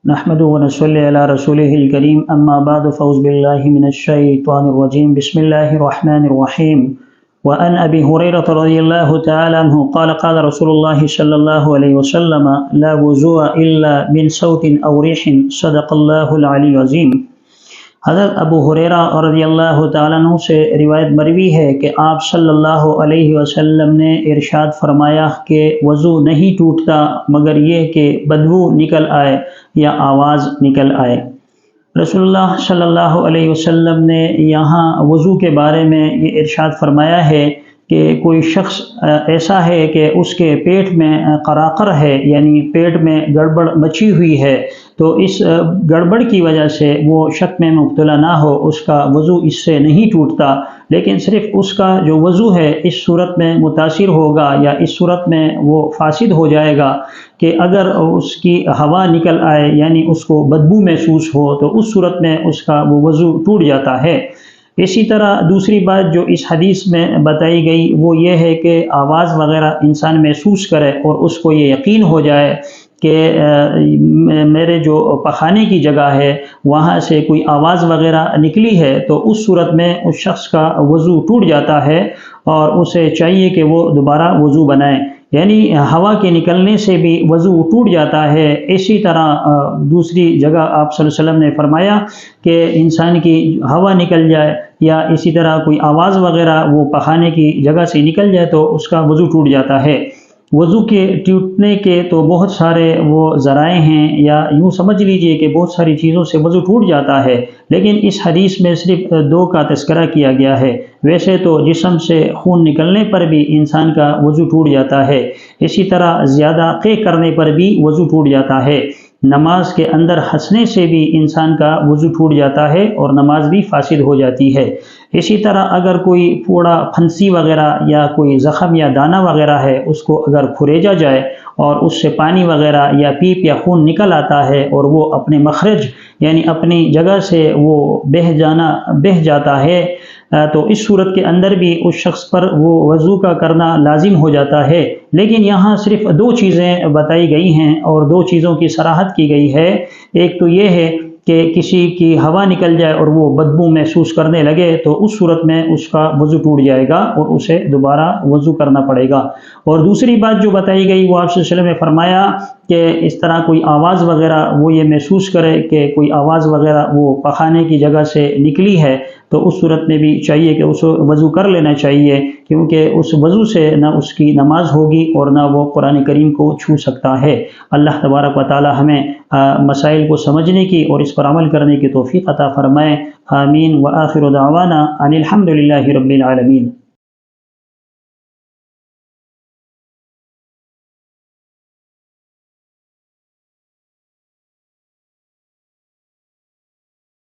نحمده ونصلي على رسوله الكريم اما بعد فاعوذ بالله من الشيطان الرجيم بسم الله الرحمن الرحيم وعن ابي هريرة رضي الله تعالى عنه قال قال رسول الله صلى الله عليه وسلم لا وضوء الا من صوت او ريح صدق الله العلي العظيم۔ حضرت ابو ہریرہ رضی اللہ تعالیٰ عنہ سے روایت مروی ہے کہ آپ صلی اللہ علیہ وسلم نے ارشاد فرمایا کہ وضو نہیں ٹوٹتا مگر یہ کہ بدبو نکل آئے یا آواز نکل آئے۔ رسول اللہ صلی اللہ علیہ وسلم نے یہاں وضو کے بارے میں یہ ارشاد فرمایا ہے کہ کوئی شخص ایسا ہے کہ اس کے پیٹ میں قراقر ہے، یعنی پیٹ میں گڑبڑ مچی ہوئی ہے، تو اس گڑبڑ کی وجہ سے وہ شک میں مبتلا نہ ہو، اس کا وضو اس سے نہیں ٹوٹتا، لیکن صرف اس کا جو وضو ہے اس صورت میں متاثر ہوگا یا اس صورت میں وہ فاسد ہو جائے گا کہ اگر اس کی ہوا نکل آئے یعنی اس کو بدبو محسوس ہو تو اس صورت میں اس کا وہ وضو ٹوٹ جاتا ہے۔ اسی طرح دوسری بات جو اس حدیث میں بتائی گئی وہ یہ ہے کہ آواز وغیرہ انسان محسوس کرے اور اس کو یہ یقین ہو جائے کہ میرے جو پخانے کی جگہ ہے وہاں سے کوئی آواز وغیرہ نکلی ہے، تو اس صورت میں اس شخص کا وضو ٹوٹ جاتا ہے اور اسے چاہیے کہ وہ دوبارہ وضو بنائے، یعنی ہوا کے نکلنے سے بھی وضو ٹوٹ جاتا ہے۔ اسی طرح دوسری جگہ آپ صلی اللہ علیہ وسلم نے فرمایا کہ انسان کی ہوا نکل جائے یا اسی طرح کوئی آواز وغیرہ وہ پخانے کی جگہ سے نکل جائے تو اس کا وضو ٹوٹ جاتا ہے۔ وضو کے ٹوٹنے کے تو بہت سارے وہ ذرائع ہیں، یا یوں سمجھ لیجئے کہ بہت ساری چیزوں سے وضو ٹوٹ جاتا ہے، لیکن اس حدیث میں صرف دو کا تذکرہ کیا گیا ہے۔ ویسے تو جسم سے خون نکلنے پر بھی انسان کا وضو ٹوٹ جاتا ہے، اسی طرح زیادہ قے کرنے پر بھی وضو ٹوٹ جاتا ہے، نماز کے اندر ہنسنے سے بھی انسان کا وضو ٹوٹ جاتا ہے اور نماز بھی فاسد ہو جاتی ہے۔ اسی طرح اگر کوئی پھوڑا پھنسی وغیرہ یا کوئی زخم یا دانہ وغیرہ ہے اس کو اگر کھریجا جائے اور اس سے پانی وغیرہ یا پیپ یا خون نکل آتا ہے اور وہ اپنے مخرج یعنی اپنی جگہ سے وہ بہہ جاتا ہے، تو اس صورت کے اندر بھی اس شخص پر وہ وضو کا کرنا لازم ہو جاتا ہے۔ لیکن یہاں صرف دو چیزیں بتائی گئی ہیں اور دو چیزوں کی صراحت کی گئی ہے۔ ایک تو یہ ہے کہ کسی کی ہوا نکل جائے اور وہ بدبو محسوس کرنے لگے تو اس صورت میں اس کا وضو ٹوٹ جائے گا اور اسے دوبارہ وضو کرنا پڑے گا۔ اور دوسری بات جو بتائی گئی وہ آپ صلی اللہ علیہ وسلم نے فرمایا کہ اس طرح کوئی آواز وغیرہ وہ یہ محسوس کرے کہ کوئی آواز وغیرہ وہ پخانے کی جگہ سے نکلی ہے تو اس صورت میں بھی چاہیے کہ اس وضو کر لینا چاہیے، کیونکہ اس وضو سے نہ اس کی نماز ہوگی اور نہ وہ قرآن کریم کو چھو سکتا ہے۔ اللہ تبارک و تعالی ہمیں مسائل کو سمجھنے کی اور اس پر عمل کرنے کی توفیق عطا فرمائے۔ آمین۔ وآخر دعوانا ان الحمد للہ رب العالمین۔